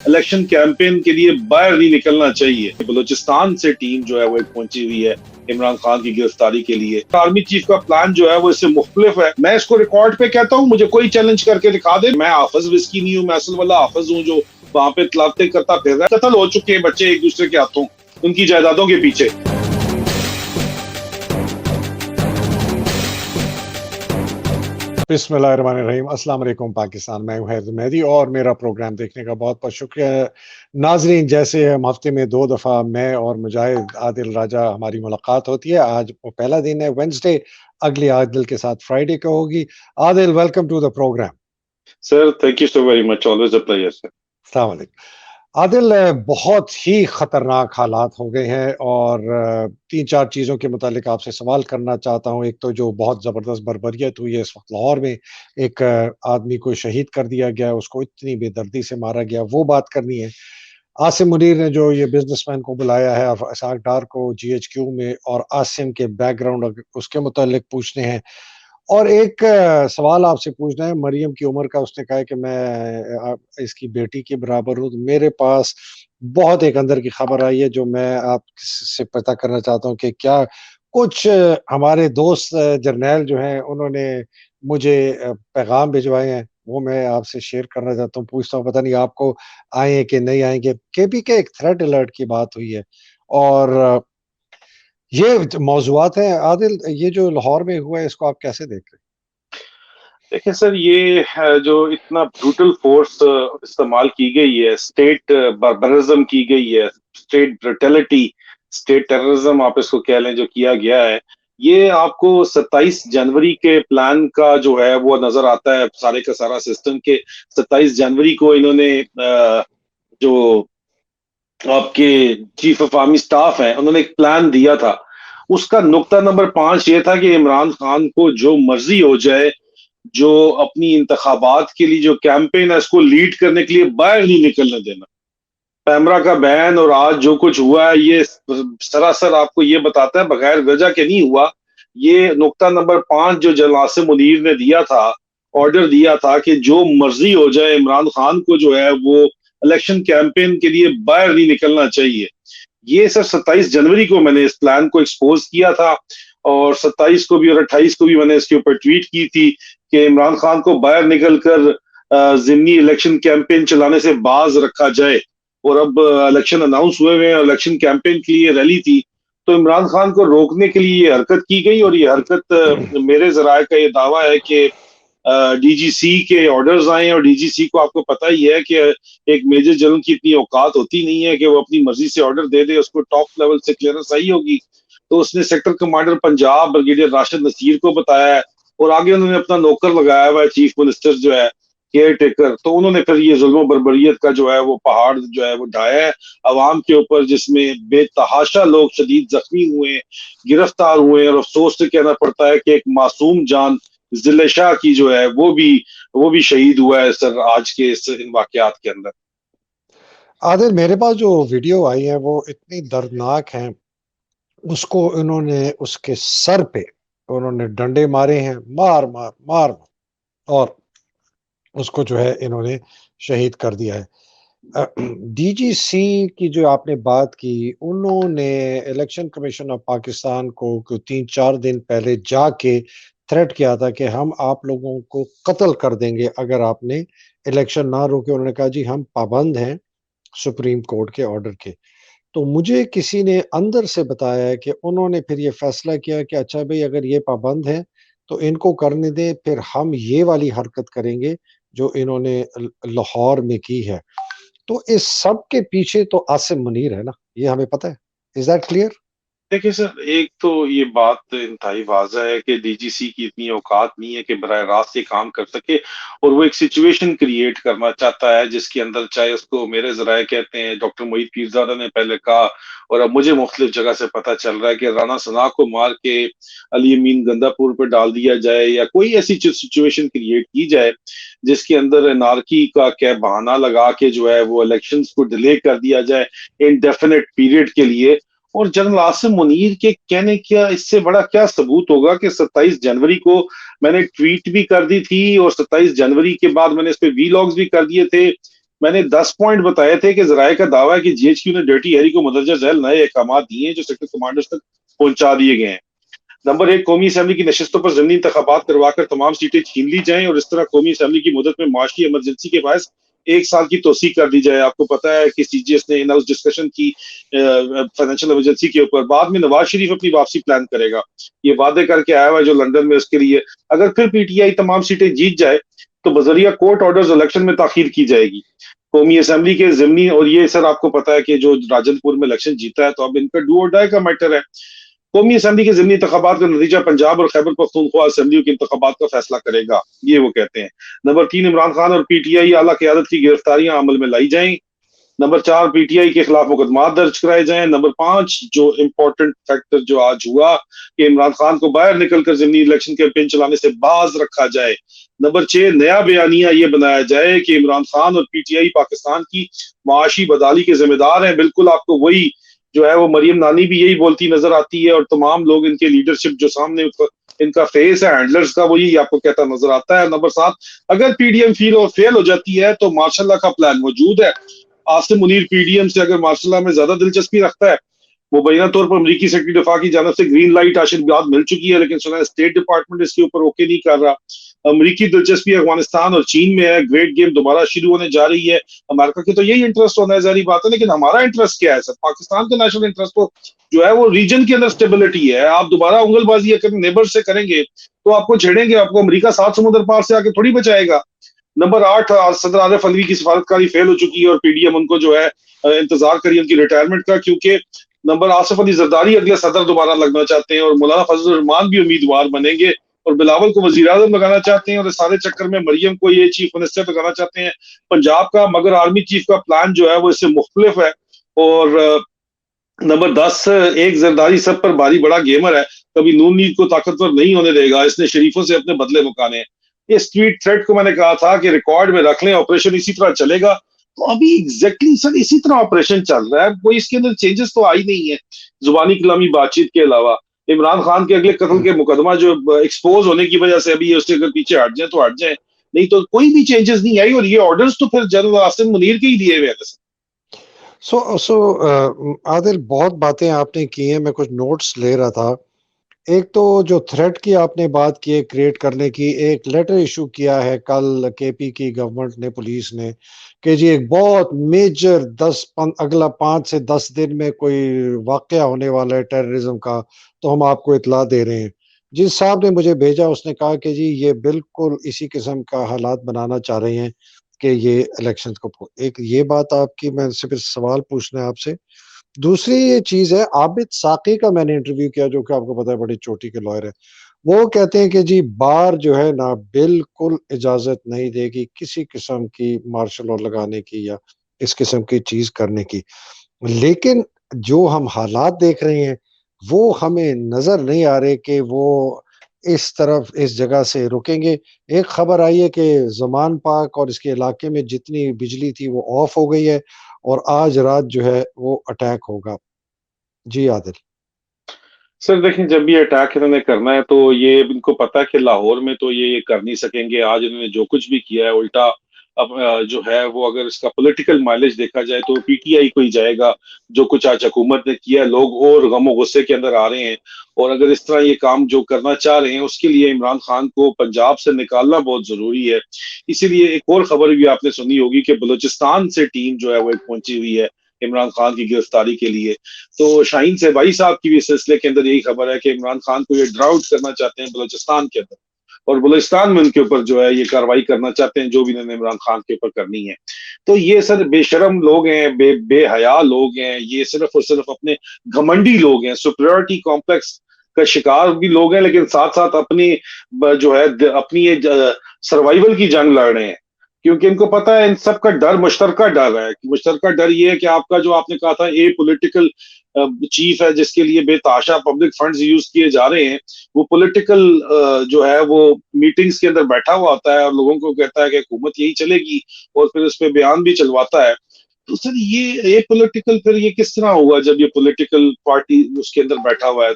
Election campaign के लिए बाहर नहीं निकलना चाहिए। बलूचिस्तान से टीम जो है वो एक पहुंची हुई है इमरान खान की गिरफ्तारी के लिए। आर्मी चीफ का प्लान जो है वो इससे मुख्तलिफ है। मैं इसको रिकॉर्ड पे कहता हूँ, मुझे कोई चैलेंज करके दिखा दे। मैं हाफिज विस्की नहीं हूँ, मैं असल वाला हाफिज हूँ जो वहां पे तलावते करता फिर रहा है। कत्ल हो चुके हैं बच्चे एक दूसरे के हाथों, उनकी जायदादों के पीछे। बिस्मिल्लाहिर्रहमानिर्रहीम। अस्सलाम वालेकुम पाकिस्तान। मैं हूं हैदर मेहदी और मेरा प्रोग्राम देखने का बहुत बहुत शुक्रिया। नाजरीन, जैसे हम हफ्ते में 2 दफ़ा मैं और मुजाहिद आदिल राजा हमारी मुलाकात होती है, आज वो पहला दिन है, वेंसडे। अगली आदिल के साथ फ्राइडे को होगी। Adil, welcome to the program. Sir thank you so very much, always a pleasure sir. अस्सलाम वालेकुम। आदिल, बहुत ही खतरनाक हालात हो गए हैं और 3-4 चीज़ों के मुतालिक आपसे सवाल करना चाहता हूँ। एक तो जो बहुत ज़बरदस्त बर्बरियत हुई है इस वक्त लाहौर में, एक आदमी को शहीद कर दिया गया, उसको इतनी बेदर्दी से मारा गया, वो बात करनी है। आसिम मुनीर ने जो ये बिजनेसमैन को बुलाया है और इसाक डार को जीएचक्यू में, और आसिम के बैकग्राउंड उसके मुतालिक पूछने हैं। और एक सवाल आपसे पूछना है, मरियम की उम्र का। उसने कहा है कि मैं इसकी बेटी के बराबर हूँ। तो मेरे पास बहुत एक अंदर की खबर आई है जो मैं आपसे पता करना चाहता हूँ कि क्या कुछ हमारे दोस्त जर्नैल जो हैं उन्होंने मुझे पैगाम भिजवाए हैं, वो मैं आपसे शेयर करना चाहता हूँ। पूछता हूँ, पता नहीं आपको आए हैं कि नहीं आएंगे। केपी के एक थ्रेट अलर्ट की बात हुई है और ये मौजूआत हैं। आदिल, ये जो लाहौर में हुआ है इसको आप कैसे देख रहे देखिए सर, ये जो इतना ब्रूटल फोर्स इस्तेमाल की गई है, स्टेट बार्बरिज्म की गई है, स्टेट ब्रुटलिटी, स्टेट टेररिज्म आप इसको कह लें, जो किया गया है, ये आपको 27 जनवरी के प्लान का जो है वो नजर आता है। सारे का सारा सिस्टम के 27 जनवरी को इन्होंने जो आपके चीफ ऑफ आर्मी स्टाफ हैं, उन्होंने एक प्लान दिया था। उसका नुक्ता नंबर 5 ये था कि इमरान खान को जो मर्जी हो जाए, जो अपनी इंतखाबात के लिए जो कैंपेन है इसको लीड करने के लिए बाहर नहीं निकलने देना। पैमरा का बैन और आज जो कुछ हुआ है, ये सरासर आपको ये बताता है बगैर वजह के नहीं हुआ। ये नुक्ता नंबर 5 जो जनरल आसिम मुनीर ने दिया था, ऑर्डर दिया था कि जो मर्जी हो जाए, इमरान खान को जो है वो इलेक्शन कैंपेन के लिए बाहर नहीं निकलना चाहिए। ये सर 27 जनवरी को मैंने इस प्लान को एक्सपोज किया था, और 27 को भी और 28 को भी मैंने इसके ऊपर ट्वीट की थी कि इमरान खान को बाहर निकलकर जिमनी इलेक्शन कैंपेन चलाने से बाज रखा जाए। और अब इलेक्शन अनाउंस हुए हुए हैं, इलेक्शन कैंपेन के लिए रैली थी, तो इमरान खान को रोकने के लिए ये हरकत की गई। और ये हरकत मेरे जराये का ये दावा है कि डीजीसी के ऑर्डर्स आए हैं, और डीजीसी को आपको पता ही है कि एक मेजर जनरल की इतनी औकात होती नहीं है कि वो अपनी मर्जी से ऑर्डर दे दे, उसको टॉप लेवल से क्लियरेंस आई होगी। तो उसने sector commander Punjab brigadier Rashid Naseer को बताया है, और आगे उन्होंने अपना नौकर लगाया हुआ है, चीफ मिनिस्टर जो है, केयर टेकर। तो उन्होंने फिर ये जुल्म बर्बरियत का जो है वो पहाड़ जो है वो ढाया है अवाम के ऊपर, जिसमें बेतहाशा लोग शदीद जख्मी हुए, गिरफ्तार हुए, और अफसोस से कहना पड़ता है कि एक मासूम जान जिले शाह की जो है वो भी शहीद हुआ है सर आज के इस इन वाकयात के अंदर। हैं। आदिल, मेरे पास जो वीडियो आई है वो इतनी दर्दनाक है। उसको इन्होंने उसके सर पे उन्होंने डंडे मारे हैं, मार मार मार मार, और उसको जो है इन्होंने शहीद कर दिया है। डीजीसी की जो आपने बात की, उन्होंने इलेक्शन कमीशन ऑफ पाकिस्तान को 3-4 दिन पहले जाके थ्रेट किया था कि हम आप लोगों को कत्ल कर देंगे अगर आपने इलेक्शन ना रोके। उन्होंने कहा जी हम पाबंद हैं सुप्रीम कोर्ट के ऑर्डर के। तो मुझे किसी ने अंदर से बताया है कि उन्होंने फिर ये फैसला किया कि अच्छा भाई, अगर ये पाबंद है तो इनको करने दें, फिर हम ये वाली हरकत करेंगे जो इन्होंने लाहौर में की है। तो इस सब के पीछे तो आसिम मुनीर है ना, ये हमें पता है। Is that clear? देखिए सर, एक तो ये बात इंतहाई वाज़ह है कि डीजीसी की इतनी औकात नहीं है कि बराह रास्त ये काम कर सके, और वो एक सिचुएशन क्रिएट करना चाहता है जिसके अंदर, चाहे उसको मेरे जराये कहते हैं, डॉक्टर मोहित पीरजादा ने पहले कहा, और अब मुझे मुख्तलिफ जगह से पता चल रहा है कि राना सना को मार के अली अमीन गंदापुर पर डाल दिया जाए, या कोई ऐसी सिचुएशन क्रिएट की जाए जिसके अंदर एनार्की का क्या बहाना लगा के जो है वो इलेक्शंस को डिले कर दिया जाए इनडेफिनेट पीरियड के लिए। और जनरल आसिम मुनीर के कहने क्या, इससे बड़ा क्या सबूत होगा कि 27 जनवरी को मैंने ट्वीट भी कर दी थी, और 27 जनवरी के बाद मैंने इस पे वीलॉग्स भी कर दिए थे मैंने 10 पॉइंट बताए थे कि जराये का दावा है कि जीएचक्यू ने डर्टी हैरी को मुदर्रजा झैल नए अहकाम दिए हैं जो सेक्टर कमांडर्स तक पहुंचा दिए गए हैं। नंबर एक, कौमी असम्बली की नशिस्तों पर जमीनी इंतखाबात करवाकर तमाम सीटें छीन ली जाएं और इस तरह कौमी असम्बली की मुद्दत में माशी इमरजेंसी के बायस 1 साल की तोसी कर दी जाए। आपको पता है कि सीजीएस ने इन हाउस डिस्कशन की फाइनेंशियल इमरजेंसी के ऊपर। बाद में नवाज शरीफ अपनी वापसी प्लान करेगा, ये वादे करके आया हुआ है जो लंदन में, उसके लिए अगर फिर पीटीआई तमाम सीटें जीत जाए तो बजरिया कोर्ट ऑर्डर्स इलेक्शन में ताखीर की जाएगी। कौमी असम्बली के जिमनी, और ये सर आपको पता है कि जो राजनपुर में इलेक्शन जीता है तो अब इनका डू और डाई का मैटर है। कौमी असम्बली के ज़िमनी इंतखाबात का नतीजा पंजाब और खैबर पख्तूनख्वा असम्बलियों के इंतखाबात का फैसला करेगा, ये वो कहते हैं। नंबर 3, इमरान खान और पीटीआई आला क़यादत की गिरफ्तारियां अमल में लाई जाएं। नंबर 4, पीटीआई के खिलाफ मुकदमा दर्ज कराए जाएं। नंबर 5, जो इम्पोर्टेंट फैक्टर जो आज हुआ कि इमरान खान को बाहर निकलकर ज़िमनी इलेक्शन कैंपेन चलाने से बाज रखा जाए। नंबर 6, नया बयानिया ये बनाया जाए कि इमरान खान और पीटीआई पाकिस्तान की माशी बदहाली के जिम्मेदार हैं। बिल्कुल आपको वही जो है वो मरियम नानी भी यही बोलती नजर आती है और तमाम लोग इनके लीडरशिप जो सामने इनका फेस है हैंडलर्स का, वो यही आपको कहता नजर आता है। नंबर 7, अगर पीडीएम फेल हो जाती है तो मार्शल का प्लान मौजूद है। आसिम मुनीर पीडीएम से अगर मार्शल में ज्यादा दिलचस्पी रखता है, मुबैना तौर पर अमरीकी सेक्रेटरी दिफा की जानब से ग्रीन लाइट आशीर्वाद मिल चुकी है, लेकिन सुना है स्टेट डिपार्टमेंट इसके ऊपर ओके नहीं कर रहा। अमरीकी दिलचस्पी अफगानिस्तान और चीन में है, ग्रेट गेम दोबारा शुरू होने जा रही है। अमेरिका की तो यही इंटरेस्ट होना है, जारी बात है, लेकिन हमारा इंटरेस्ट क्या है सर? पाकिस्तान का नेशनल इंटरेस्ट तो जो है वो रीजन के अंदर स्टेबिलिटी है। आप दोबारा उंगलबाजी अगर नेबर से करेंगे तो आपको छेड़ेंगे, आपको अमरीका 7 समुद्र पार से आके थोड़ी बचाएगा। नंबर 8, सदर आरिफ अलवी की सफारतकारी फेल हो चुकी है और पीडीएम उनको जो है इंतजार करिए उनकी रिटायरमेंट का, क्योंकि नंबर आसिफ अली जरदारी अगले सदर दोबारा लगना चाहते हैं और मौलाना फजल रहमान भी उम्मीदवार बनेंगे और बिलावल को वजीर आजम लगाना चाहते हैं और इस सारे चक्कर में मरियम को ये चीफ मिनिस्टर लगाना चाहते हैं पंजाब का, मगर आर्मी चीफ का प्लान जो है वो इससे मुख्तलिफ है। और नंबर 10, एक जरदारी सब पर भारी बड़ा गेमर है, कभी नून लीग को ताकतवर नहीं होने देगा, इसने शरीफों से अपने बदले मुकाने हैं। इस ट्वीट थ्रेड को मैंने कहा था कि रिकॉर्ड में रख लें, ऑपरेशन इसी तरह चलेगा। तो अभी एग्जैक्टली सर इसी तरह ऑपरेशन चल रहा है, कोई इसके अंदर चेंजेस तो आई नहीं है जुबानी कलामी बातचीत के अलावा। इमरान खान के अगले कत्ल के मुकदमा जो एक्सपोज होने की वजह से अभी उसके अगर पीछे हट जाए तो हट जाए, नहीं तो कोई भी चेंजेस नहीं आई। और ये ऑर्डर्स तो फिर जनरल आसिम मुनीर के ही दिए हुए हैं। आदिल, बहुत बातें आपने की हैं, मैं कुछ नोट्स ले रहा था। एक तो जो थ्रेट की आपने बात की है क्रिएट करने की, एक लेटर इशू किया है कल केपी की गवर्नमेंट ने, पुलिस ने, कि जी एक बहुत मेजर अगला 5 से 10 दिन में कोई वाकया होने वाला है टेररिज्म का, तो हम आपको इतला दे रहे हैं। जिस साहब ने मुझे भेजा उसने कहा कि जी ये बिल्कुल इसी किस्म का हालात बनाना चाह रहे हैं कि ये इलेक्शन को, एक ये बात आपकी, मैं सिर्फ सवाल पूछना है आपसे। दूसरी ये चीज है, आबिद साकी का मैंने इंटरव्यू किया, जो कि आपको पता है बड़ी चोटी के लॉयर है। वो कहते हैं कि जी बार जो है ना बिल्कुल इजाजत नहीं देगी किसी किस्म की मार्शल लॉ लगाने की या इस किस्म की चीज करने की। लेकिन जो हम हालात देख रहे हैं वो हमें नजर नहीं आ रहे कि वो इस तरफ इस जगह से रुकेंगे। एक खबर आई है कि जमान पार्क और इसके इलाके में जितनी बिजली थी वो ऑफ हो गई है और आज रात जो है वो अटैक होगा। जी आदिल। सर देखें, जब भी अटैक इन्होंने करना है तो ये इनको पता है कि लाहौर में तो ये कर नहीं सकेंगे। आज इन्होंने जो कुछ भी किया है उल्टा अब जो है वो अगर इसका पॉलिटिकल माइलेज देखा जाए तो पीटीआई को ही जाएगा। जो कुछ आज हुकूमत ने किया, लोग और गमो गुस्से के अंदर आ रहे हैं और अगर इस तरह ये काम जो करना चाह रहे हैं उसके लिए इमरान खान को पंजाब से निकालना बहुत जरूरी है। इसीलिए एक और खबर भी आपने सुनी होगी कि बलूचिस्तान से टीम जो है वो एक पहुंची हुई है इमरान खान की गिरफ्तारी के लिए। तो शाहीन सेबाई साहब की भी इस सिलसिले के अंदर यही खबर है कि इमरान खान को ये ड्राउट करना चाहते हैं बलूचिस्तान के अंदर और बलूचिस्तान में उनके ऊपर जो है ये कार्रवाई करना चाहते हैं जो भी इन्होंने इमरान खान के ऊपर करनी है। तो ये सर बेशरम लोग हैं, बेहया लोग हैं, ये सिर्फ और सिर्फ अपने घमंडी लोग हैं, सुपरियोरिटी कॉम्प्लेक्स का शिकार भी लोग हैं, लेकिन साथ साथ अपनी जो है अपनी ये सर्वाइवल की जंग लड़ रहे हैं। क्योंकि इनको पता है इन सब का डर मुश्तरका डर है। मुश्तरका डर ये है कि आपका जो आपने कहा था ए पॉलिटिकल चीफ है जिसके लिए बेताशा पब्लिक फंड्स यूज किए जा रहे हैं, वो पॉलिटिकल जो है वो मीटिंग्स के अंदर बैठा हुआ होता है और लोगों को कहता है कि हुकूमत यही चलेगी और फिर उस पर बयान भी चलवाता है। तो सर ये पॉलिटिकल फिर ये किस तरह होगा जब ये पॉलिटिकल पार्टी उसके अंदर बैठा हुआ है?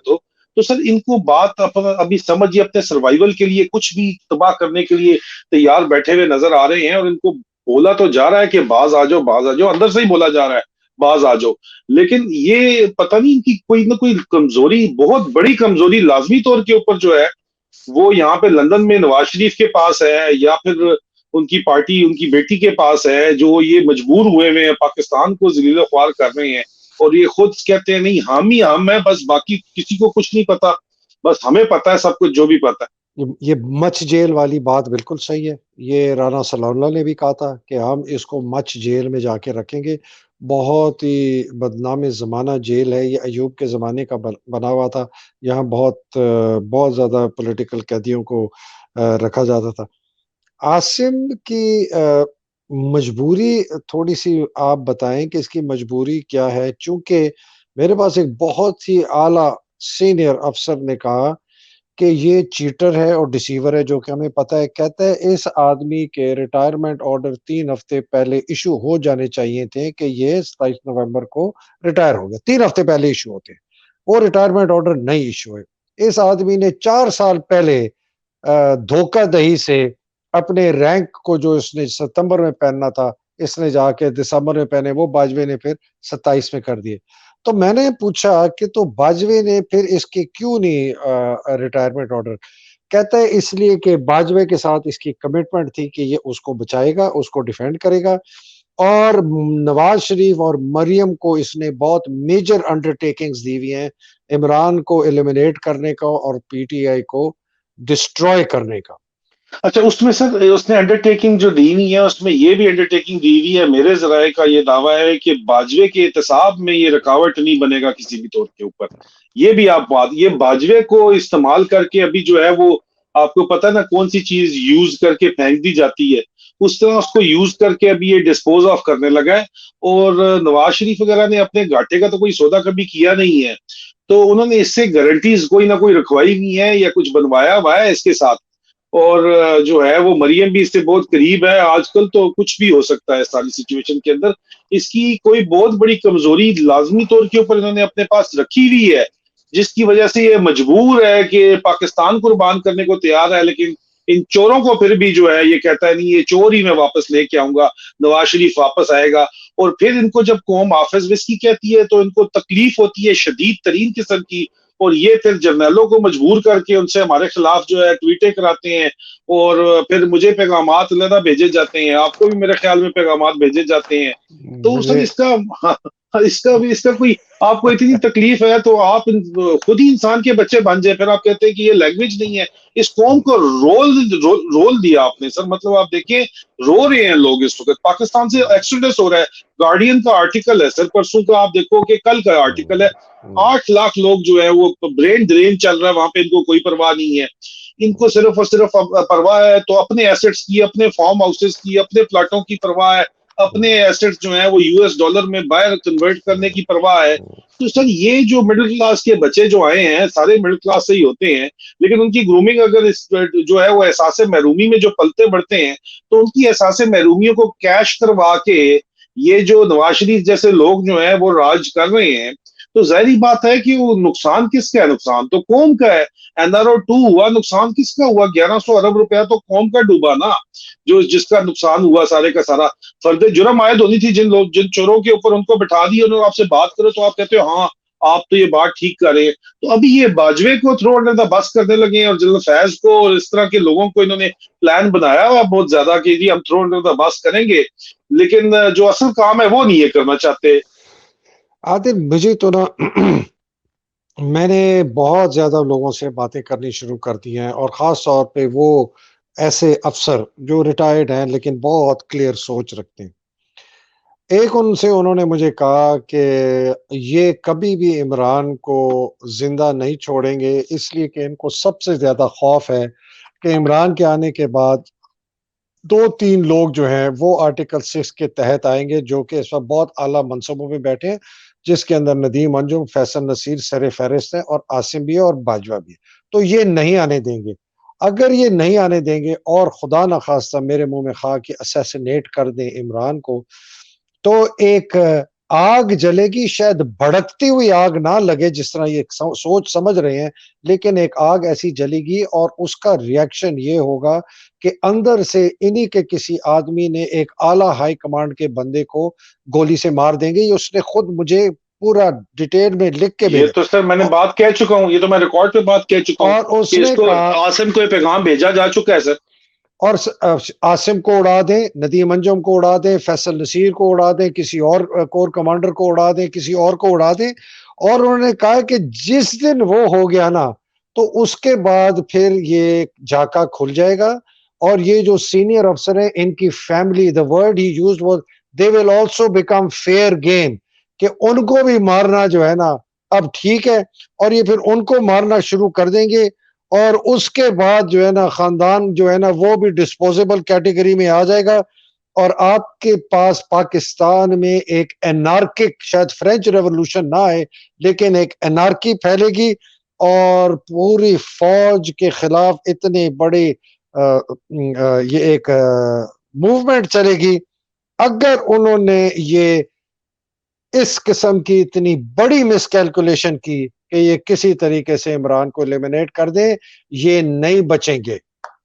तो सर इनको बात अभी समझिए अपने सर्वाइवल के लिए कुछ भी तबाह करने के लिए तैयार बैठे हुए नजर आ रहे हैं और इनको बोला तो जा रहा है कि बाज आ जाओ, अंदर से ही बोला जा रहा है बाज आ जाओ। लेकिन ये पता नहीं इनकी कोई ना कोई कमजोरी, बहुत बड़ी कमजोरी लाजमी तौर के ऊपर जो है, वो यहाँ पे लंदन में नवाज शरीफ के पास है, या फिर उनकी पार्टी उनकी बेटी के पास है, जो ये मजबूर हुए हुए हैं, पाकिस्तान को जलील ख्वार कर रहे हैं। और ये खुद कहते हैं नहीं हम ही हम है, बस बाकी किसी को कुछ नहीं पता, बस हमें पता है सब कुछ जो भी पता ये मच जेल वाली बात बिल्कुल सही है। ये राना सनाउल्लाह ने भी कहा था कि हम इसको मच जेल में जाके रखेंगे। बहुत ही बदनाम ज़माना जेल है, ये अय्यूब के ज़माने का बना हुआ था। यहाँ बहुत ज़्यादा पॉलिटिकल कैदियों को रखा जाता था। आसिम की मजबूरी थोड़ी-सी आप बताएँ कि इसकी मजबूरी क्या है? चूँकि मेरे पास एक बहुत ही आला सीनियर अफ़सर ने कहा कि ये चीटर है और डिसीवर है, जो कि हमें पता है। कहता है इस आदमी के रिटायरमेंट ऑर्डर 3 हफ्ते पहले इश्यू हो जाने चाहिए थे कि ये 27 नवंबर को रिटायर हो गया। 3 हफ्ते पहले इश्यू होते हैं। वो रिटायरमेंट ऑर्डर नहीं इश्यू हुए। इस आदमी ने 4 साल पहले धोखाधड़ी से अपने रैंक को, जो इसने सितंबर में पहनना था, इसने जाके दिसंबर में पहने, वो बाजवे ने फिर 27 में कर दिए। तो मैंने पूछा कि तो बाजवे ने फिर इसके क्यों नहीं रिटायरमेंट ऑर्डर? कहता है इसलिए कि बाजवे के साथ इसकी कमिटमेंट थी कि ये उसको बचाएगा, उसको डिफेंड करेगा, और नवाज शरीफ और मरियम को इसने बहुत मेजर अंडरटेकिंग्स दी हुई हैं, इमरान को एलिमिनेट करने का और पीटीआई को डिस्ट्रॉय करने का। अच्छा, उसमें सर उसने अंडरटेकिंग जो दी हुई है, उसमें ये भी अंडरटेकिंग दी हुई है, मेरे जराये का ये दावा है कि बाजवे के एहतसाब में ये रुकावट नहीं बनेगा किसी भी तौर के ऊपर। ये भी आप बात, ये बाजवे को इस्तेमाल करके अभी जो है वो, आपको पता है ना कौन सी चीज यूज करके फेंक दी जाती है, उस तरह उसको यूज करके अभी ये डिस्पोज ऑफ करने लगा है। और नवाज शरीफ वगैरह ने अपने घाटे का तो कोई सौदा कभी किया नहीं है, तो उन्होंने इससे गारंटीज कोई ना कोई रखवाई हुई है या कुछ बनवाया हुआ है इसके साथ। और जो है वो मरियम भी इससे बहुत करीब है, आजकल तो कुछ भी हो सकता है सारी सिचुएशन के अंदर। इसकी कोई बहुत बड़ी कमजोरी लाजमी तौर के ऊपर इन्होंने अपने पास रखी हुई है, जिसकी वजह से ये मजबूर है कि पाकिस्तान कुर्बान करने को तैयार है, लेकिन इन चोरों को फिर भी जो है ये कहता है नहीं, ये चोर ही मैं वापस लेके आऊंगा, नवाज शरीफ वापस आएगा। और फिर इनको जब कौम हाफिज विस्की कहती है तो इनको तकलीफ होती है शदीद तरीन किस्म की। और ये फिर जर्नलों को मजबूर करके उनसे हमारे खिलाफ जो है ट्वीटें कराते हैं, और फिर मुझे पैगामात अलहदा भेजे जाते हैं, आपको भी मेरे ख्याल में पैगामात भेजे जाते हैं। तो सर मुझे इसका इसका कोई, आपको इतनी तकलीफ है तो आप खुद ही इंसान के बच्चे बन जाए, फिर आप कहते हैं कि ये लैंग्वेज नहीं है। इस कौम को रोल दिया आपने सर, मतलब आप देखें, रो रहे हैं लोग इस वक्त, पाकिस्तान से एक्सोडस हो रहा है। गार्डियन का आर्टिकल है सर परसों का, आप देखो कि कल का आर्टिकल है, 8 लाख लोग जो है वो ब्रेन ड्रेन चल रहा है वहां पे, इनको कोई परवाह नहीं है। इनको सिर्फ और सिर्फ परवाह है तो अपने एसेट्स की, अपने फार्म हाउसेस की, अपने प्लाटों की परवाह है, अपने एसेट्स जो है वो यूएस डॉलर में बाहर कन्वर्ट करने की परवाह है। तो सर ये जो मिडिल क्लास के बच्चे जो आए हैं, सारे मिडिल क्लास से ही होते हैं, लेकिन उनकी ग्रूमिंग अगर इस जो है वो एहसास महरूमी में जो पलते बढ़ते हैं, तो उनकी एहसास महरूमियों को कैश करवा के ये जो नवाज शरीफ जैसे लोग जो है वो राज कर रहे हैं, तो जाहिर बात है कि वो नुकसान किसका है? नुकसान तो कौम का है। एनआरओ 2 हुआ, नुकसान किसका हुआ? 1100 अरब रुपया तो कौम का डूबा ना, जो जिसका नुकसान हुआ सारे का सारा। फर्द जुर्म आयद होनी थी जिन चोरों के ऊपर, उनको बैठा दिया उन्होंने, आपसे बात करो तो आप कहते हो हाँ आप तो ये बात ठीक कर रहे हैं। तो अभी ये बाजवे को थ्रो अंडर द बस करने लगे हैं, और जनरल फैज को और इस तरह के लोगों को इन्होंने प्लान बनाया हुआ बहुत ज्यादा कि जी हम थ्रो अंडर द बस करेंगे, लेकिन जो असल काम है वो नहीं ये करना चाहते। आदिल, मुझे तो ना मैंने बहुत ज़्यादा लोगों से बातें करनी शुरू कर दी हैं, और ख़ास तौर पे वो ऐसे अफ़सर जो रिटायर्ड हैं लेकिन बहुत क्लियर सोच रखते हैं। एक उनसे उन्होंने मुझे कहा कि ये कभी भी इमरान को ज़िंदा नहीं छोड़ेंगे, इसलिए कि इनको सबसे ज़्यादा खौफ़ है कि इमरान के आने के बाद 2-3 लोग जो हैं वो आर्टिकल 6 के तहत आएँगे, जो कि इस वक़्त बहुत आला मनसबों पे बैठे हैं, जिसके अंदर नदीम अंजुम, फैसल नसीर सर-ए-फ़हरिस्त हैं, और आसिम भी है और बाजवा भी है। तो ये नहीं आने देंगे। अगर ये नहीं आने देंगे और खुदा न ख़ास्ता मेरे मुँह में खा कि असैसिनेट कर दें इमरान को, तो एक आग जलेगी, शायद भड़कती हुई आग ना लगे जिस तरह ये सोच समझ रहे हैं, लेकिन एक आग ऐसी जलेगी और उसका रिएक्शन ये होगा कि अंदर से इन्हीं के किसी आदमी ने एक आला हाई कमांड के बंदे को गोली से मार देंगे। ये उसने खुद मुझे पूरा डिटेल में लिख के ये भेजा। तो सर मैंने औ बात कह चुका हूँ, ये तो मैं रिकॉर्ड पे बात कह चुका हूँ और कि उसने इसको कहा आसिम को ये पैगाम भेजा जा चुका है सर। और आसिम को उड़ा दें, नदीम अंजुम को उड़ा दें, फैसल नसीर को उड़ा दें, किसी और कोर कमांडर को उड़ा दें, किसी और को उड़ा दें। और उन्होंने कहा कि जिस दिन वो हो गया ना, तो उसके बाद फिर ये झाका खुल जाएगा और ये जो सीनियर अफसर हैं इनकी family, the word he used was they will also become fair game, कि उनको भी मारना जो है ना अब ठीक है, और ये फिर उनको मारना शुरू कर देंगे। और उसके बाद जो है ना खानदान जो है ना वो भी डिस्पोजेबल कैटेगरी में आ जाएगा। और आपके पास पाकिस्तान में एक एनार्किक, शायद फ्रेंच रेवोल्यूशन ना आए लेकिन एक एनार्की फैलेगी और पूरी फौज के खिलाफ इतने बड़े ये एक मूवमेंट चलेगी। अगर उन्होंने ये इस किस्म की इतनी बड़ी मिसकैलकुलेशन की कि ये किसी तरीके से इमरान को एलिमिनेट कर दें, ये नहीं बचेंगे।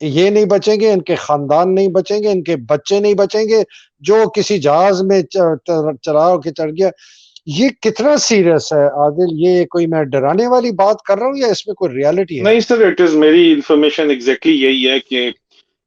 ये नहीं बचेंगे, इनके खानदान नहीं बचेंगे, इनके बच्चे नहीं बचेंगे, जो किसी जहाज में चला के चढ़ गया। ये कितना सीरियस है आदिल? ये कोई मैं डराने वाली बात कर रहा हूँ या इसमें कोई रियलिटी है? नहीं सर, इट इज मेरी इंफॉर्मेशन एग्जैक्टली यही है कि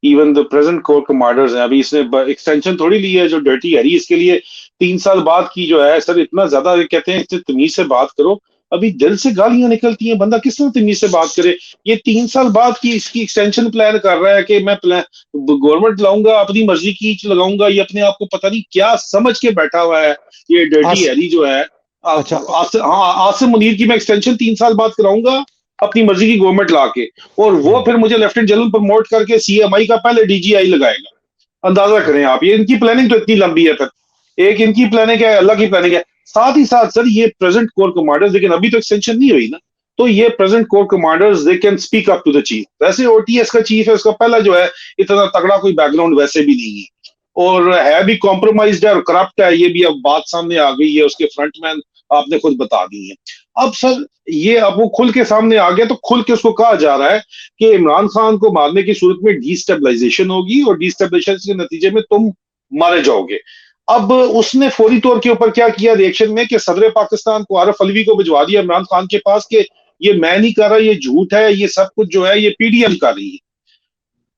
even the present corps commanders हैं, अभी इसने एक्सटेंशन थोड़ी ली है जो डर्टी हैरी, इसके लिए 3 साल बाद की जो है सर, इतना ज्यादा कहते हैं इससे तमीज से बात करो। अभी दिल से गालियां निकलती हैं, बंदा किस तरह तमीज से बात करे। ये 3 साल बाद की इसकी एक्सटेंशन प्लान कर रहा है कि मैं प्लान गवर्नमेंट लाऊंगा, अपनी मर्जी की लगाऊंगा। ये अपने आप को पता नहीं क्या समझ के बैठा हुआ है ये डर्टी आस हैरी जो है। अच्छा हाँ, आसिम मुनीर की मैं एक्सटेंशन 3 साल बाद कराऊंगा अपनी मर्जी की गवर्नमेंट लाके, और वो हम्म, फिर मुझे लेफ्टिनेंट जनरल प्रमोट करके सीएमआई का पहले डीजीआई लगाएगा। अंदाजा करें आप, ये इनकी प्लानिंग तो इतनी लंबी है। फिर एक इनकी प्लानिंग है, अल्लाह की प्लानिंग है। साथ ही साथ सर ये प्रेजेंट कोर कमांडर्स, लेकिन अभी तो एक्सटेंशन नहीं हुई ना, तो ये present corps commanders they can speak up to the chief. वैसे ओटीएस का चीफ है, उसका पहला जो है इतना तगड़ा कोई बैकग्राउंड वैसे भी नहीं है, और है भी कॉम्प्रोमाइज्ड है और करप्ट है, ये भी अब बात सामने आ गई है। उसके फ्रंटमैन आपने खुद बता दी है। अब सर ये अब वो खुल के सामने आ गया, तो खुल के उसको कहा जा रहा है कि इमरान खान को मारने की सूरत में डिस्टेबलाइजेशन होगी और डिस्टेबलाइजेशन के नतीजे में तुम मारे जाओगे। अब उसने फौरी तौर के ऊपर क्या किया रिएक्शन में कि सदर पाकिस्तान को आरफ अलवी को भिजवा दिया इमरान खान के पास कि ये मैं नहीं कर रहा, ये झूठ है, ये सब कुछ जो है ये पीडीएम कर रही है।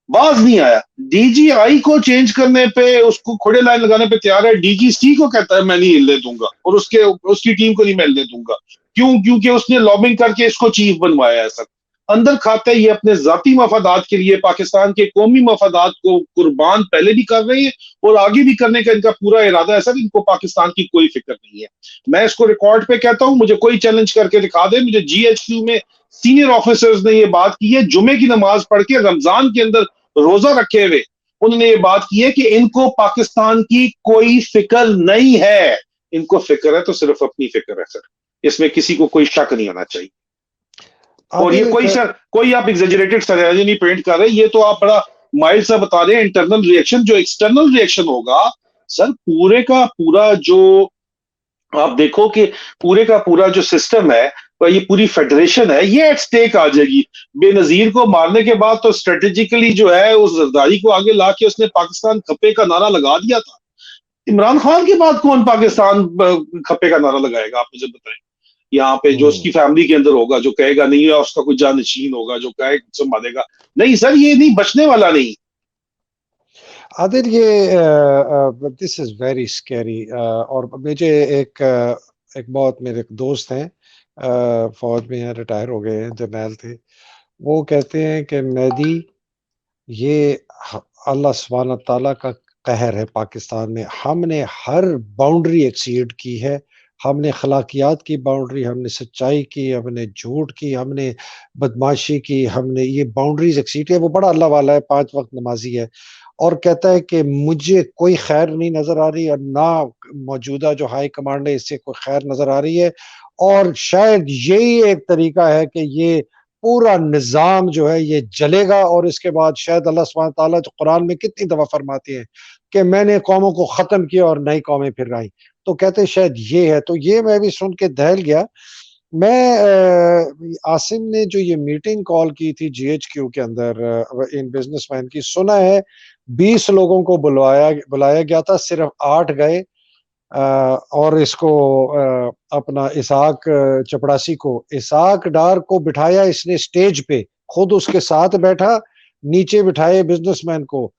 बाज नहीं आया। डीजीआई को चेंज करने पे, उसको खोड़े लाइन लगाने पे तैयार है, डीजीसी को कहता है मैं नहीं हिलने दूंगा, और उसकी टीम को नहीं मैं हिलने दूंगा। क्यों? क्योंकि उसने लॉबिंग करके इसको चीफ बनवाया है सर। अंदर खाता है ये अपने जाती मफादात के लिए पाकिस्तान के कौमी मफादात को कुर्बान पहले भी कर रहे हैं और आगे भी करने का इनका पूरा इरादा है सर। इनको पाकिस्तान की कोई फिक्र नहीं है। मैं इसको रिकॉर्ड पे कहता हूं, मुझे कोई चैलेंज करके दिखा दे। मुझे जीएचक्यू में सीनियर ऑफिसर्स ने ये बात की है, जुमे की नमाज पढ़ के रमजान के अंदर रोजा रखे हुए उन्होंने ये बात की है कि इनको पाकिस्तान की कोई फिक्र नहीं है। इनको फिक्र है तो सिर्फ अपनी फिक्र है सर, इसमें किसी को कोई शक नहीं होना चाहिए। और ये आदिल कोई सर, कोई आप एग्जेजरेटेड स्ट्रैटेजी नहीं पेंट कर रहे, ये तो आप बड़ा माइल्ड सा बता रहे हैं इंटरनल रिएक्शन। जो एक्सटर्नल रिएक्शन होगा सर, पूरे का पूरा जो आप देखो कि पूरे का पूरा जो सिस्टम है, ये पूरी फेडरेशन है, ये एट स्टेक आ जाएगी। बेनजीर को मारने के बाद तो स्ट्रेटेजिकली जो है उस जरदारी को आगे ला के उसने पाकिस्तान खपे का नारा लगा दिया था। इमरान खान के बाद कौन पाकिस्तान खपे का नारा लगाएगा, आप मुझे बताएं। यहाँ पे जो उसकी फैमिली के अंदर होगा जो कहेगा नहीं, या उसका कोई जानशीन होगा जो कहे संभालेगा, नहीं सर ये नहीं बचने वाला नहीं। आदिल ये दिस इज वेरी स्कैरी। और मुझे एक बहुत मेरे एक दोस्त हैं, फौज में हैं, रिटायर हो गए हैं, जर्नैल थे। वो कहते हैं कि मेहदी ये अल्लाह सुब्हान ताला का कहर है पाकिस्तान में। हमने हर बाउंड्री एक्सीड की है। हमने अखलाकियात की बाउंड्री, हमने सच्चाई की, हमने झूठ की, हमने बदमाशी की, हमने ये बाउंड्रीज एक्सीड किया। वो बड़ा अल्लाह वाला है, 5 वक्त नमाजी है, और कहता है कि मुझे कोई खैर नहीं नजर आ रही और ना मौजूदा जो हाई कमांड है इससे कोई खैर नजर आ रही है। और शायद यही एक तरीका है कि ये पूरा निज़ाम जो है ये जलेगा और इसके बाद शायद अल्लाह सुब्हानहू तआला जो कुरान में कितनी दफ़ा फरमाते हैं कि मैंने कौमों को ख़त्म किया और नई कौमें फिर आई। तो कहते शायद ये है, तो ये मैं भी सुन के दहल गया। मैं आसिम ने जो ये मीटिंग कॉल की थी जीएचक्यू के अंदर इन बिजनेसमैन की, सुना है 20 लोगों को बुलाया गया था, सिर्फ 8 गए। और इसको अपना इसाक चपड़ासी को, इसाक डार को बिठाया इसने स्टेज पे, खुद उसके साथ बैठा, नीचे बिठाए बिजनेसमैन को।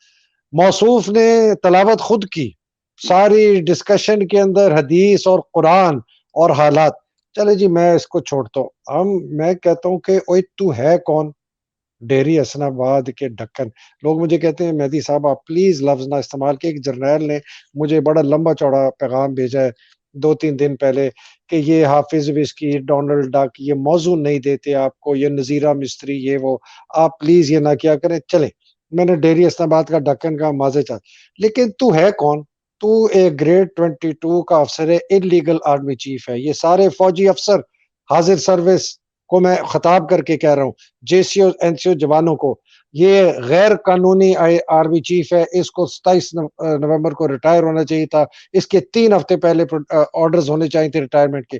मौसूफ ने तलावत खुद की, सारी डिस्कशन के अंदर हदीस और कुरान और हालात। चले जी, मैं इसको छोड़ता हूँ। मैं कहता हूँ कि ओए तू है कौन? डेरी हसनाबाद के ढक्कन। लोग मुझे कहते हैं मेहदी साहब आप प्लीज लफ्ज ना इस्तेमाल के। एक जर्नैल ने मुझे बड़ा लंबा चौड़ा पैगाम भेजा है 2-3 दिन पहले कि ये हाफिज विस्की, डोनाल्ड डक ये मौजू नहीं देते आपको, ये नजीरा मिस्त्री, ये वो, आप प्लीज ये ना किया करें। चले, मैंने डेरी हसनाबाद का ढक्कन का माजे चाह, लेकिन तू है कौन? तू एक ग्रेड 22 का अफसर है, इलीगल आर्मी चीफ है। ये सारे फौजी अफसर हाजिर सर्विस को मैं खिताब करके कह रहा हूँ, जेसीओ एनसीओ जवानों को, ये गैर कानूनी आर्मी चीफ है। इसको 27 नवंबर को रिटायर होना चाहिए था। इसके 3 हफ्ते पहले ऑर्डर्स होने चाहिए थे रिटायरमेंट के।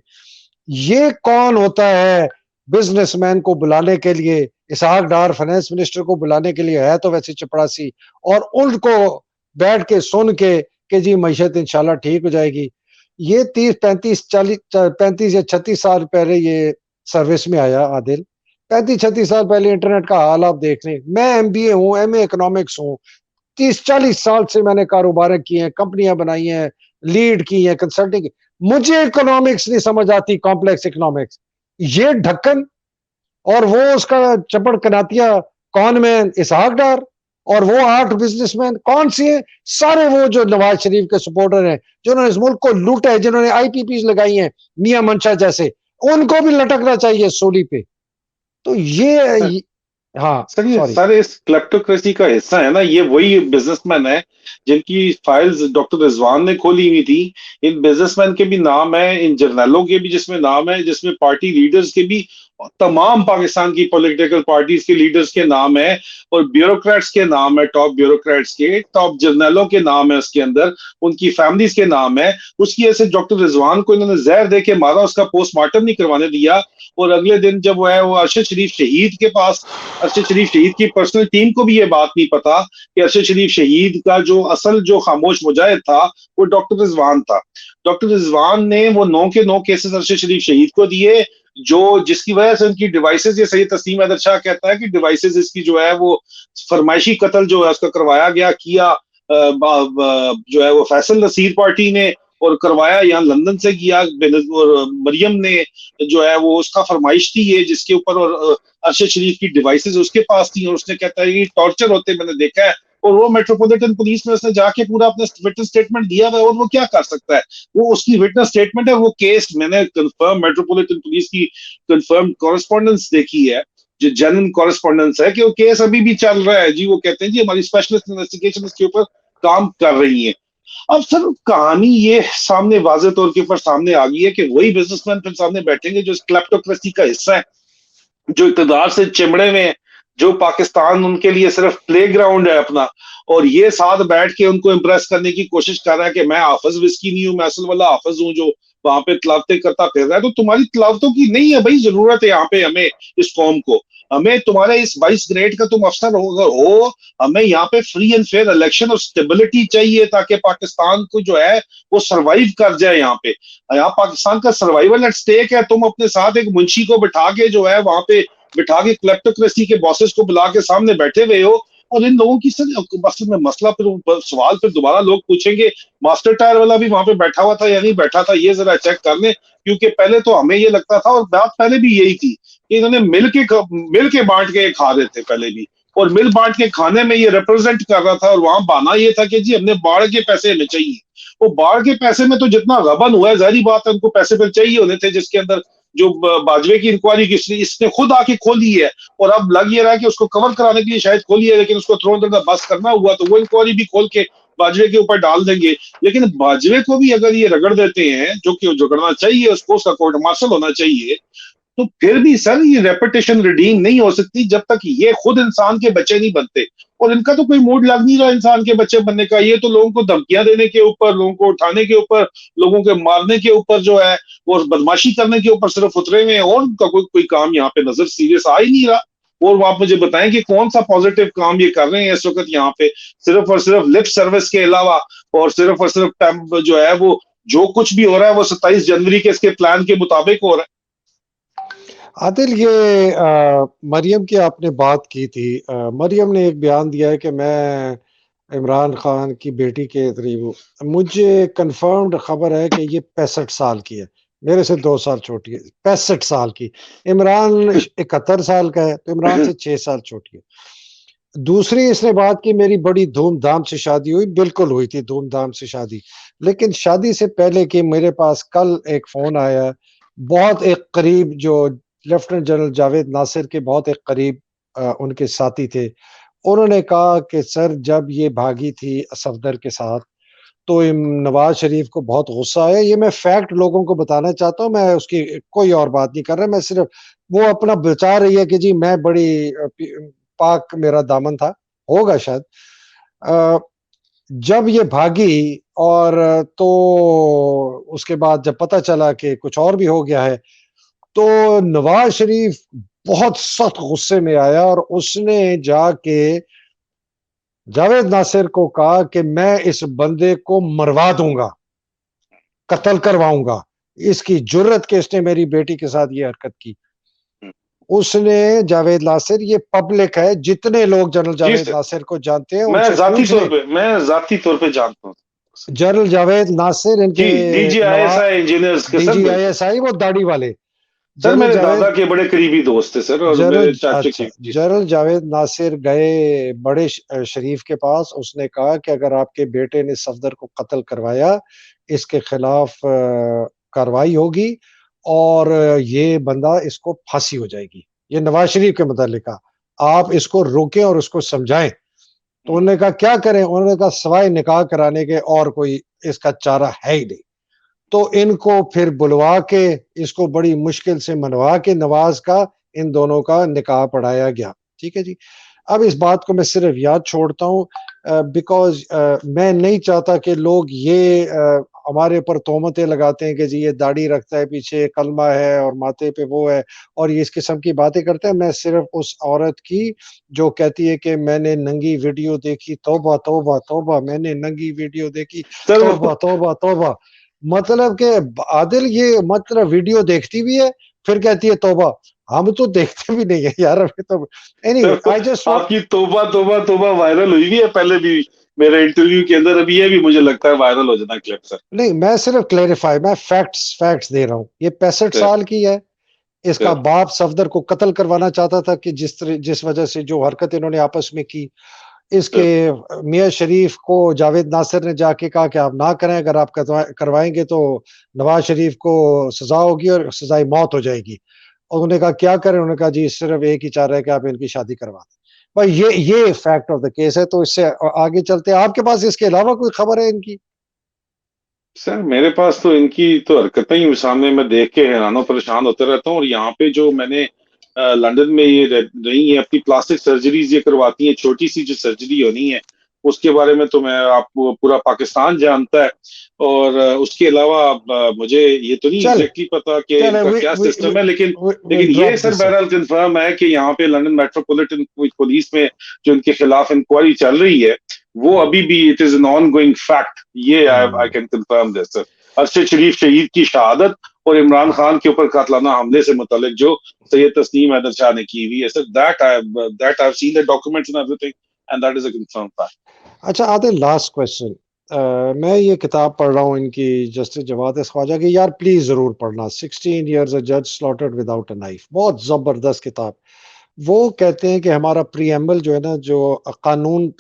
ये कौन होता है बिजनेसमैन को बुलाने के लिए? इसहाक डार फाइनेंस मिनिस्टर को बुलाने के लिए है तो वैसे चपड़ासी, और उनको बैठ के सुन के कि जी मैशत इंशाल्लाह ठीक हो जाएगी। ये 35 या 36 साल पहले ये सर्विस में आया आदिल। 35-36 साल पहले इंटरनेट का हाल आप देख लें। मैं एमबीए हूँ, एमए इकोनॉमिक्स हूँ। 30-40 साल से मैंने कारोबार किए हैं, कंपनियां बनाई हैं, लीड की हैं, कंसल्टिंग। मुझे इकोनॉमिक्स नहीं समझ आती, कॉम्प्लेक्स इकोनॉमिक्स। ये ढक्कन और वो उसका चपड़ कनातिया कॉनमैन इसहाक डार और वो 8 बिजनेसमैन कौन सी हैं? सारे वो जो नवाज शरीफ के सपोर्टर हैं, जिन्होंने इस मुल्क को लूटा है, जिन्होंने आईपीपी लगाई हैं, मियां मंशा जैसे, उनको भी लटकना चाहिए सूली पे। तो ये हाँ, सर ये सॉरी। सारे इस क्लेप्टोक्रेसी का हिस्सा है ना, ये वही बिजनेसमैन है जिनकी फाइल्स डॉक्टर रिजवान ने खोली हुई थी। इन बिजनेसमैन के भी नाम है, इन जर्नलों के भी जिसमें नाम है, जिसमें पार्टी लीडर्स के भी, तमाम पाकिस्तान की पॉलिटिकल पार्टीज के लीडर्स के नाम है, और ब्यूरोक्रेट्स के नाम है, टॉप ब्यूरोक्रेट्स के, टॉप जर्नलों के नाम है उसके अंदर, उनकी फैमिलीज के नाम है। उसकी वजह से डॉक्टर रिजवान को इन्होंने जहर दे के मारा, उसका पोस्टमार्टम नहीं करवाने दिया। और अगले दिन जब वो है वो अरशद शरीफ शहीद के पास, अरशद शरीफ शहीद की पर्सनल टीम को भी ये बात नहीं पता कि अरशद शरीफ शहीद का जो असल जो खामोश मुजाहिद था वो डॉक्टर रिजवान था। डॉक्टर रिजवान ने वो 9 के 9 केसेस अरशद शरीफ शहीद को दिए, जो जिसकी वजह से उनकी डिवाइसेस, ये सैयद तस्लीम हैदर शाह कहता है कि डिवाइसेस इसकी जो है वो फरमाइशी कत्ल जो है उसका करवाया गया, किया जो है वो फैसल नसीर पार्टी ने, और करवाया यहाँ लंदन से किया, और मरियम ने जो है वो उसका फरमाइश थी ये, जिसके ऊपर, और अरशद शरीफ की डिवाइसेस उसके पास थी, और उसने कहता है ये टॉर्चर होते मैंने देखा है। और वो मेट्रोपॉलिटन पुलिस में उसने जाके पूरा अपना विटनेस स्टेटमेंट दिया हुआ है, और वो क्या कर सकता है? वो उसकी विटनेस स्टेटमेंट है, वो केस मैंने कंफर्म मेट्रोपॉलिटन पुलिस की कंफर्म कॉरेस्पॉन्डेंस देखी है, जो जेन्युइन कॉरेस्पॉन्डेंस है कि वो केस अभी भी चल रहा है जी। वो कहते हैं जी हमारी स्पेशलिस्ट इन्वेस्टिगेशन इसके ऊपर काम कर रही है। अब सर कहानी ये सामने वाजे तौर के ऊपर सामने आ गई है कि वही बिजनेसमैन फिर सामने बैठेंगे जो इस क्लेप्टोक्रेसी का हिस्सा है, जो इकतदार से चिमड़े में, जो पाकिस्तान उनके लिए सिर्फ प्ले ग्राउंड है अपना, और ये साथ बैठ के उनको इम्प्रेस करने की कोशिश कर रहा है कि मैं हाफिज विस्की नहीं हूं, मैं असल वाला हाफिज हूं जो वहां पे तलावतें करता फिर रहा है। तो तुम्हारी तलावतों की नहीं है भाई जरूरत है यहाँ पे हमें, इस कौम को। हमें तुम्हारे इस 22 ग्रेड का तुम अफसर हो, हमें यहाँ पे फ्री एंड फेयर इलेक्शन और स्टेबिलिटी चाहिए ताकि पाकिस्तान को जो है वो सरवाइव कर जाए। यहाँ पे, यहाँ पाकिस्तान का सर्वाइवल एट स्टेक है। तुम अपने साथ एक मुंशी को बिठा के जो है वहां पे बिठा के क्लेप्टोक्रेसी के बॉसेस को बुला के सामने बैठे हुए हो, और इन लोगों की सर असल में मसला फिर सवाल फिर दोबारा लोग पूछेंगे मास्टर टायर वाला भी वहां पे बैठा हुआ था या नहीं बैठा था, ये जरा चेक कर लें। क्योंकि पहले तो हमें ये लगता था, और बात पहले भी यही थी कि इन्होंने मिल के बांट के खा रहे थे पहले भी, और मिल बांट के खाने में ये रिप्रेजेंट कर रहा था, और वहां बहाना ये था कि जी हमने बाढ़ के पैसे हमें चाहिए। वो बाढ़ के पैसे में तो जितना गबन हुआ है, जाहिर बात है उनको पैसे फिर चाहिए होने थे, जिसके अंदर जो बाजवे की इंक्वायरी की इसने खुद आके खोली है, और अब लग ये रहा है कि उसको कवर कराने के लिए शायद खोली है, लेकिन उसको थ्रो अंडर द बस करना हुआ तो वो इंक्वायरी भी खोल के बाजवे के ऊपर डाल देंगे। लेकिन बाजवे को भी अगर ये रगड़ देते हैं, जो कि रगड़ना चाहिए उसको, उसका कोर्ट मार्शल होना चाहिए, तो फिर भी सर ये रेपुटेशन रिडीम नहीं हो सकती जब तक ये खुद इंसान के बच्चे नहीं बनते। और इनका तो कोई मूड लग नहीं रहा इंसान के बच्चे बनने का, ये तो लोगों को धमकियां देने के ऊपर, लोगों को उठाने के ऊपर, लोगों के मारने के ऊपर जो है, और बदमाशी करने के ऊपर सिर्फ उतरे हुए हैं, और उनका कोई काम यहाँ पे नजर सीरियस आ ही नहीं रहा। और आप मुझे बताएं कि कौन सा पॉजिटिव काम ये कर रहे हैं इस वक्त यहाँ पे, सिर्फ और सिर्फ लिप सर्विस के अलावा, और सिर्फ और सिर्फ जो है वो जो कुछ भी हो रहा है वो 27 जनवरी के इसके प्लान के मुताबिक हो रहा है। आदिल, ये मरियम की आपने बात की थी। मरियम ने एक बयान दिया है कि मैं इमरान खान की बेटी के करीब हूँ। मुझे कंफर्म्ड खबर है कि ये 65 साल की है, मेरे से 2 साल छोटी है। 65 साल की। इमरान 71 साल का है, तो इमरान से 6 साल छोटी है। दूसरी इसने बात की, मेरी बड़ी धूमधाम से शादी हुई। बिल्कुल हुई थी धूमधाम से शादी, लेकिन शादी से पहले कि मेरे पास कल एक फोन आया, बहुत एक करीब जो लेफ्टिनेंट जनरल जावेद नासिर के बहुत एक करीब उनके साथी थे, उन्होंने कहा कि सर जब ये भागी थी सफदर के साथ तो नवाज शरीफ को बहुत गुस्सा आया। ये मैं फैक्ट लोगों को बताना चाहता हूँ, मैं उसकी कोई और बात नहीं कर रहा। मैं सिर्फ वो अपना बचा रही है कि जी मैं बड़ी पाक मेरा दामन था, होगा शायद। अ, जब ये भागी और तो उसके बाद जब पता चला कि कुछ और भी हो गया है, तो नवाज शरीफ बहुत सख्त गुस्से में आया और उसने जाके जावेद नासिर को कहा कि मैं इस बंदे को मरवा दूंगा, कत्ल करवाऊंगा। इसकी जुर्रत के इसने मेरी बेटी के साथ ये हरकत की। उसने जावेद नासिर, ये पब्लिक है, जितने लोग जनरल जी जावेद सर, नासिर को जानते हैं उनसे पूछ लें। मैं जाती तौर पे जानता हूँ। जनरल जावेद नासिर इनके जी, नवा DGISI इंजीनियर्स के सर, बिल्कुल। DGISI, वो दाढ़ी वाले सर जनरल मेरे दादा जावेद के बड़े करीबी दोस्त थे सर, और जनरल मेरे चाचे अच्छा, की। जी सर। जनरल जावेद नासिर गए बड़े शरीफ के पास। उसने कहा कि अगर आपके बेटे ने सफदर को कत्ल करवाया, इसके खिलाफ कार्रवाई होगी और ये बंदा, इसको फांसी हो जाएगी। ये नवाज शरीफ के मुतालिक कहा, आप इसको रोकें और उसको समझाएं। तो उन्होंने कहा क्या करें? उन्होंने कहा सवाए निकाह कराने के और कोई इसका चारा है ही नहीं। तो इनको फिर बुलवा के, इसको बड़ी मुश्किल से मनवा के नवाज का, इन दोनों का निकाह पढ़ाया गया। ठीक है जी। अब इस बात को मैं सिर्फ याद छोड़ता हूँ बिकॉज मैं नहीं चाहता कि लोग ये हमारे ऊपर तोहमतें लगाते हैं कि जी ये दाढ़ी रखता है, पीछे कलमा है और माथे पे वो है, और ये इस किस्म की बातें करते हैं। मैं सिर्फ उस औरत की जो कहती है कि मैंने नंगी वीडियो देखी, तौबा तौबा तौबा, मैंने नंगी वीडियो देखी, सर तौबा तौबा तौबा। मतलब के आदिल, ये मतलब वीडियो देखती भी है फिर कहती है तौबा। हम तो देखते भी नहीं है यार अभी तो। एनीवे, सर, आई जस्ट आपकी तोबा तोबा तोबा वायरल हुई भी है पहले भी मेरे इंटरव्यू के अंदर, अभी ये भी मुझे लगता है वायरल हो जाना क्लिप सर। नहीं, मैं सिर्फ क्लेरिफाई, मैं फैक्ट्स फैक्ट्स दे रहा हूँ। ये 65 सर, साल की है। इसका सर, बाप सफदर को कत्ल करवाना चाहता था कि जिस वजह से जो हरकत इन्होंने आपस में की। इसके सर, मियां शरीफ को जावेद नासिर ने जाके कहा कि आप ना करें, अगर आप करवाएंगे तो नवाज शरीफ को सजा होगी और सजाई मौत हो जाएगी। और उन्होंने कहा क्या करें? उन्होंने कहा जी सिर्फ एक ही चाह रहा है कि आप इनकी शादी करवा दें। भाई ये फैक्ट ऑफ द केस है। तो इससे आगे चलते हैं, आपके पास इसके अलावा कोई खबर है इनकी? सर मेरे पास तो इनकी तो हरकतें ही सामने मैं देख के हैरान और परेशान होते रहता हूँ। और यहाँ पे जो मैंने लंदन में ये रही है, अपनी प्लास्टिक सर्जरीज ये करवाती हैं, छोटी सी जो सर्जरी होनी है उसके बारे में तो मैं आपको पूरा पाकिस्तान जानता है। और उसके अलावा मुझे ये तो नहीं चल एग्जैक्टली पता कि चल, इनका क्या सिस्टम है, लेकिन विल लेकिन ये ड्रॉप सर दिस। बहरहाल कंफर्म है कि यहाँ पे लंदन मेट्रोपॉलिटन पुलिस में जो इनके खिलाफ इंक्वायरी चल रही है वो अभी भी it is an ongoing fact. ये I can confirm this sir. Arshad Sharif शहीद की शहादत और इमरान खान के ऊपर कातलाना हमले से मुतल्लिक जो सैयद तस्नीम हैदर शाह ने की हुई है sir, that I have seen the documents and everything, and that is a confirm fact. अच्छा आदिल, लास्ट क्वेश्चन। मैं ये किताब पढ़ रहा हूँ इनकी, जस्टिस जवाद ख्वाजा की। यार प्लीज जरूर पढ़ना, 16 years अ जज स्लॉटर्ड विदाउट अ नाइफ। बहुत जबरदस्त किताब। वो कहते हैं कि हमारा प्रीएम्बल जो है ना, जो कानून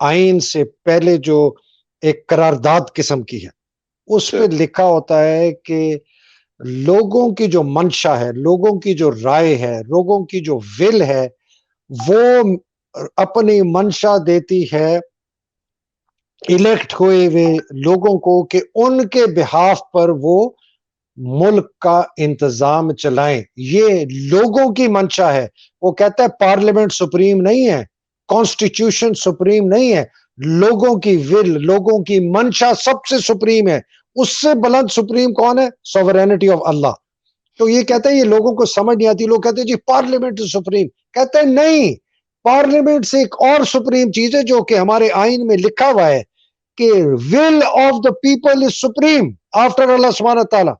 आइन से पहले जो एक करारदाद किस्म की है, उस पे सर, लिखा होता है कि लोगों की जो मंशा है, लोगों की जो राय है, लोगों की जो विल है, वो अपनी मंशा देती है इलेक्ट हुए हुए लोगों को कि उनके बिहाफ पर वो मुल्क का इंतजाम चलाएं, ये लोगों की मंशा है। वो कहता है पार्लियामेंट सुप्रीम नहीं है, कॉन्स्टिट्यूशन सुप्रीम नहीं है, लोगों की विल, लोगों की मंशा सबसे सुप्रीम है। उससे बुलंद सुप्रीम कौन है? सॉवरेनिटी ऑफ अल्लाह। तो ये कहते हैं, ये लोगों को समझ नहीं आती। लोग कहते हैं जी पार्लियामेंट इज सुप्रीम, कहते हैं नहीं, पार्लियामेंट से एक और सुप्रीम चीज है जो कि हमारे आइन में लिखा हुआ है कि will of the people is supreme after अल्लाह सुब्हानहू तआला।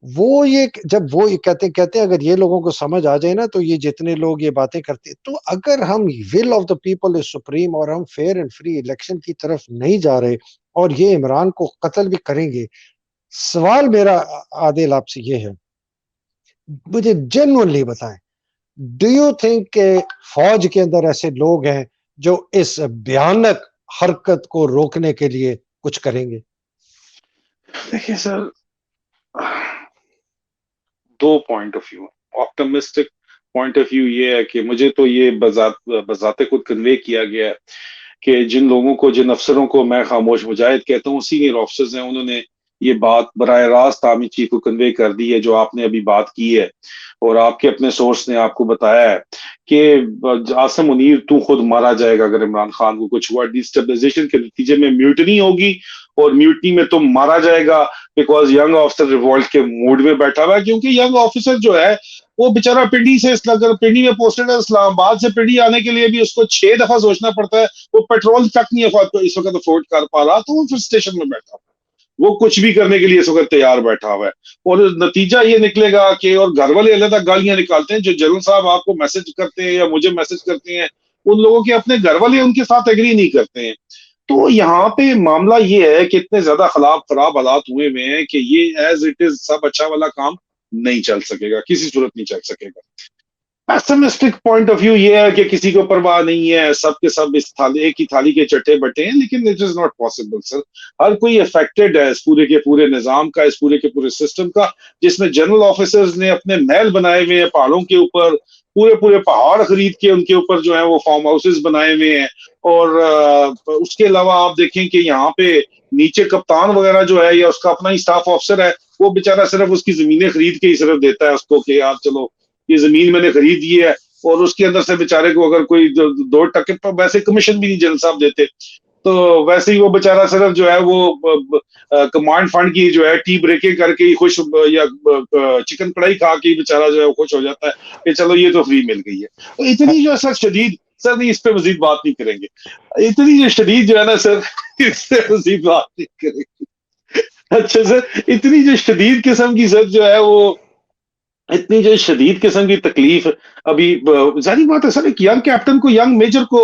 वो ये जब वो ये कहते हैं अगर ये लोगों को समझ आ जाए ना, तो ये जितने लोग ये बातें करते हैं, तो अगर हम will of the people is supreme और हम फेयर एंड फ्री इलेक्शन की तरफ नहीं जा रहे और ये इमरान को कत्ल भी करेंगे, सवाल मेरा आदिल आपसे ये है, मुझे जेन्युइनली बताएं, डू यू थिंक के फौज के अंदर ऐसे लोग हैं जो इस भयानक हरकत को रोकने के लिए कुछ करेंगे? देखिए सर, दो point of view. Optimistic point of view ये है कि मुझे तो ये बजाते खुद कन्वे किया गया है कि जिन लोगों को, जिन अफसरों को मैं खामोश मुजाहिद कहता हूँ, सीनियर ऑफिसर्स हैं, उन्होंने ये बात बराह रास्त आर्मी चीफ को कन्वे कर दी है, जो आपने अभी बात की है और आपके अपने सोर्स ने आपको बताया है कि आसिम मुनीर तू खुद मारा जाएगा अगर इमरान खान को कुछ हुआ। डिस्टेबलाइजेशन के नतीजे में म्यूटनी होगी और म्यूटनी में तुम मारा जाएगा, बिकॉज यंग ऑफिसर रिवॉल्ट के मूड में बैठा हुआ है। क्योंकि यंग ऑफिसर जो है वो बेचारा पिंडी से, पिंडी में पोस्टेड है, इस्लामाबाद से पिंडी आने के लिए भी उसको 6 दफा सोचना पड़ता है। वो पेट्रोल तक नहीं इस वक्त अफोर्ड कर पा रहा, तो वो फिर स्टेशन में बैठा, वो कुछ भी करने के लिए इस वक्त तैयार बैठा हुआ है। और नतीजा ये निकलेगा कि, और घर वाले अलग गालियां निकालते हैं, जो जनरल साहब आपको मैसेज करते हैं या मुझे मैसेज करते हैं, उन लोगों के अपने घर वाले उनके साथ एग्री नहीं करते हैं। तो यहाँ पे मामला ये है कि इतने ज्यादा खराब हालात हुए हुए हैं कि ये एज इट इज सब अच्छा वाला काम नहीं चल सकेगा, किसी सूरत नहीं चल सकेगा। पेसिमिस्टिक पॉइंट ऑफ व्यू ये है कि किसी को परवाह नहीं है, सब के सब इस थाली, एक ही थाली के चट्टे बटे हैं, लेकिन it is not possible sir. हर कोई अफेक्टेड है इस पूरे के पूरे निजाम का, इस पूरे के पूरे सिस्टम का, जिसमें जनरल ऑफिसर्स ने अपने महल बनाए हुए हैं पहाड़ों के ऊपर, पूरे पूरे पहाड़ खरीद के उनके ऊपर जो है वो फार्म हाउसेस बनाए हुए हैं। और उसके अलावा आप देखें कि यहाँ पे नीचे कप्तान वगैरह जो है या उसका अपना ही स्टाफ ऑफिसर है, वो बेचारा सिर्फ उसकी जमीनें खरीद के ही सिर्फ देता है उसको कि यार चलो ये जमीन मैंने खरीद दी है, और उसके अंदर से बेचारे को अगर कोई 2% पर वैसे कमीशन भी नहीं जनरल साहब देते, तो वैसे ही वो बेचारा सिर्फ जो है वो कमांड फंड की जो है टी ब्रेकें करके ही खुश, या चिकन कढ़ाई खा के ही बेचारा जो है वो खुश हो जाता है कि चलो ये तो फ्री मिल गई है। तो इतनी जो है सर शदीद, सर नहीं इस पे मजीद बात नहीं करेंगे, इतनी जो शदीद जो है ना सर, इस पे मजीद बात नहीं करेंगे। अच्छा सर, इतनी जो शदीद किस्म की सर जो है वो, इतनी जो शदीद किस्म की तकलीफ अभी, जारी बात है सर, एक यंग कैप्टन को, यंग मेजर को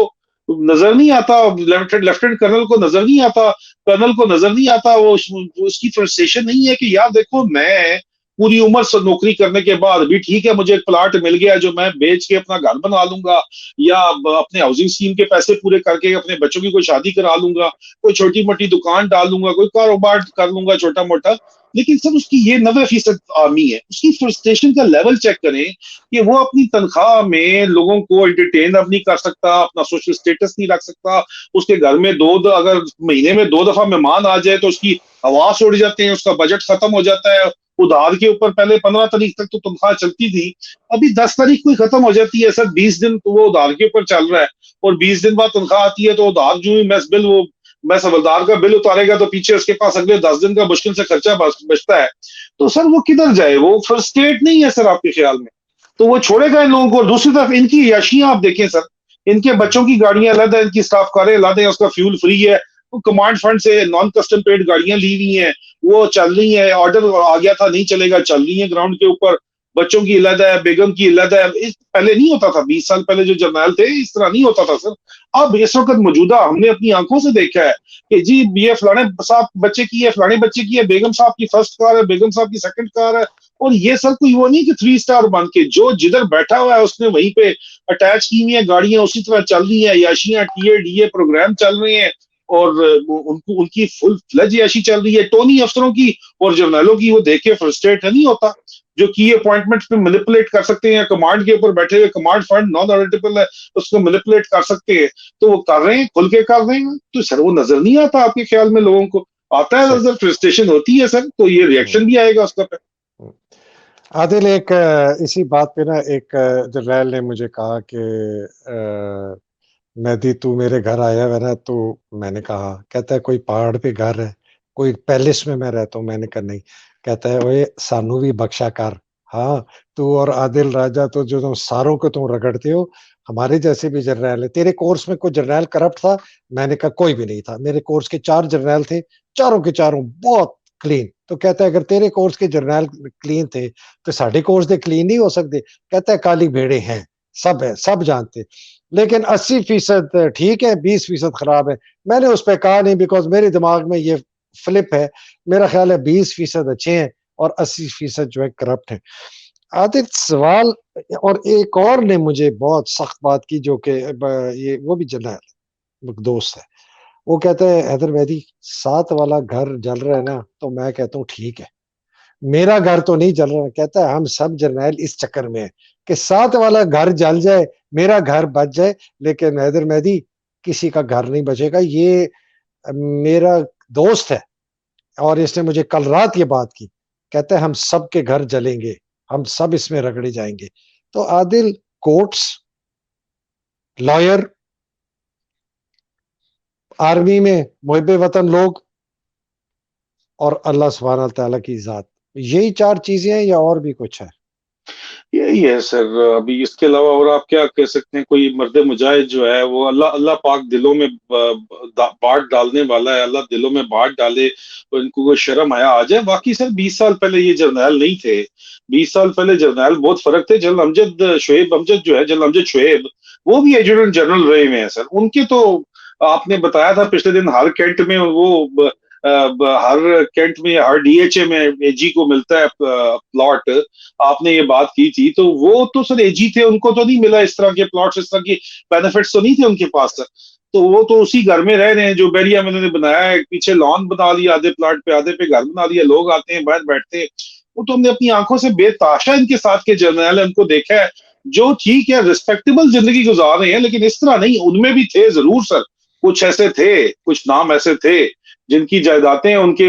नजर नहीं आता, लेफ्टिनेंट कर्नल को नजर नहीं आता, कर्नल को नजर नहीं आता, वो उसकी फ्रस्ट्रेशन नहीं है कि यार देखो मैं पूरी उम्र से नौकरी करने के बाद भी, ठीक है मुझे एक प्लाट मिल गया जो मैं बेच के अपना घर बना लूंगा, या अपने हाउसिंग स्कीम के पैसे पूरे करके अपने बच्चों की कोई शादी करा लूंगा, कोई छोटी मोटी दुकान डाल लूंगा, कोई कारोबार कर लूंगा छोटा मोटा, लेकिन सर उसकी ये 90% आर्मी है। उसकी फ्रस्ट्रेशन का लेवल चेक करें कि वो अपनी तनख्वाह में लोगों को एंटरटेन अब नहीं कर सकता, अपना सोशल स्टेटस नहीं रख सकता, उसके घर में अगर महीने में 2 दफा मेहमान आ जाए तो उसकी आवाज उड़ जाते हैं, उसका बजट खत्म हो जाता है। उधार के ऊपर पहले 15 तारीख तक तो तनख्वाह चलती थी, अभी 10 तारीख को ही खत्म हो जाती है सर, 20 दिन तो वो उधार के ऊपर चल रहा है, और 20 दिन बाद तनख्वाह आती है तो उधार जो ही मैस बिल, वो मैं हवलदार का बिल उतारेगा तो पीछे उसके पास अगले 10 दिन का मुश्किल से खर्चा बचता है। तो सर वो किधर जाए, वो फ्रस्ट्रेट नहीं है सर आपके ख्याल में? तो वो छोड़ेगा इन लोगों को। और दूसरी तरफ इनकी याशियां आप देखें सर, इनके बच्चों की गाड़ियां अलग है, इनकी स्टाफ कारें अलग है, उसका फ्यूल फ्री है, वो कमांड फंड से नॉन कस्टम पेड गाड़ियां ली हुई हैं, वो चल रही है, ऑर्डर आ गया था नहीं चलेगा, चल रही है ग्राउंड के ऊपर। बच्चों की अलग है, बेगम की अलग है। पहले नहीं होता था, 20 साल पहले जो जर्नैल थे इस तरह नहीं होता था सर। अब इस वक्त मौजूदा हमने अपनी आंखों से देखा है कि जी ये फलाने साहब बच्चे की है, फलाने बच्चे की है, बेगम साहब की फर्स्ट कार है, बेगम साहब की सेकंड कार है। और ये सब कोई वो नहीं कि 3 स्टार बन के, जो जिधर बैठा हुआ है उसने वहीं पे अटैच की हुई है गाड़ियां, उसी तरह चल रही है, याशियां टीए डीए प्रोग्राम चल रहे हैं, और उनकी फुल फ्लेज याशी चल रही है। टोनी अफसरों की और जर्नलों की वो देख के फ्रस्ट्रेट है नहीं होता, जो की अपॉइंटमेंट पे मैनिपुलेट कर सकते हैं, कमांड के ऊपर बैठे हुए, कमांड फंड नॉन ऑडिटेबल है, उसको मैनिपुलेट कर सकते हैं, तो वो कर रहे हैं, खुल के कर रहे हैं। तो सर वो नजर नहीं आता आपके ख्याल में लोगों को? आता है सही। सर, फ्रस्ट्रेशन होती है सर, तो ये हुँ, रिएक्शन भी आएगा उसका फिर। हुँ। आदिल, एक इसी बात पे ना एक जरनैल ने मुझे कहा कि मेहदी, तू मेरे घर आया है ना, तो मैंने कहा, कहता है कोई पहाड़ पे घर है, कोई पैलेस में मैं रहता हूँ, मैंने कहा नहीं। कहता है ओए सानू भी बख्शा कर। हाँ, तू और आदिल राजा तो जो तुम सारों को तुम रगड़ते हो, हमारे जैसे भी जर्नैल है। तेरे कोर्स में कोई जर्नैल करप्ट था? मैंने कहा कोई भी नहीं था। मेरे कोर्स के 4 जर्नैल थे, चारों के चारों बहुत क्लीन। तो कहता है अगर तेरे कोर्स के जर्नैल क्लीन थे, तो साडे कोर्स दे क्लीन नहीं हो सकते? कहता है काली भेड़े हैं, सब है, सब जानते। लेकिन 80% ठीक है, 20% खराब है। मैंने उस पे कहा नहीं, बिकॉज़ मेरे दिमाग में ये फ्लिप है। मेरा ख़्याल है 20% अच्छे हैं और 80% जो है करप्ट हैं। आतिफ, सवाल, और एक और ने मुझे बहुत सख्त बात की, जो कि ये वो भी जर्नैल दोस्त है। वो कहता है हैदर मेहदी, 7 वाला घर जल रहा है ना, तो मैं कहता हूँ ठीक है। मेरा घर तो नहीं जल रहा। कहता है हम सब जर्नैल इस चक्कर में है कि 7 वाला घर जल जाए, मेरा घर बच जाए, लेकिन हैदर मेहदी किसी का घर नहीं बचेगा। ये मेरा दोस्त है और इसने मुझे कल रात ये बात की। कहता है हम सब के घर जलेंगे, हम सब इसमें रगड़े जाएँगे। तो आदिल, कोर्ट्स, लॉयर, आर्मी में मुहिब्बे वतन लोग और अल्लाह सुब्हानहू व तआला की ज़ात, यही 4 चीज़ें हैं या और भी कुछ है? यही है सर, अभी इसके अलावा और आप क्या कह सकते हैं? कोई मर्द मुजाहिद जो है वो अल्लाह अल्लाह पाक दिलों में बांट डालने वाला है, अल्लाह दिलों में बांट डाले तो इनको कोई शर्म आया आ जाए। बाकी सर 20 साल पहले ये जर्नैल नहीं थे। 20 साल पहले जर्नैल बहुत फर्क थे। जनरल अमजद शोएब अमजद जो है, जनरल अमजद शोएब, वो भी एजुकेटेड जनरल रहे हुए हैं सर। उनके तो आपने बताया था पिछले दिन, हर कैंट में वो हर कैंट में, हर डीएचए में एजी को मिलता है प्लॉट। आपने ये बात की थी, तो वो तो सर एजी थे, उनको तो नहीं मिला इस तरह के प्लॉट्स, इस तरह की बेनिफिट्स तो नहीं थे उनके पास सर। तो वो तो उसी घर में रह रहे हैं जो बैरिया में उन्होंने बनाया है, पीछे लॉन बना लिया आधे प्लाट पे, आधे पे घर बना लिया, लोग आते हैं बाहर बैठते हैं। वो तो हमने अपनी आंखों से बेताशा इनके साथ के जर्नल है उनको देखा है, जो ठीक है रिस्पेक्टेबल जिंदगी गुजार रहे हैं, लेकिन इस तरह नहीं। उनमें भी थे जरूर सर, कुछ ऐसे थे, कुछ नाम ऐसे थे जिनकी जायदादें उनके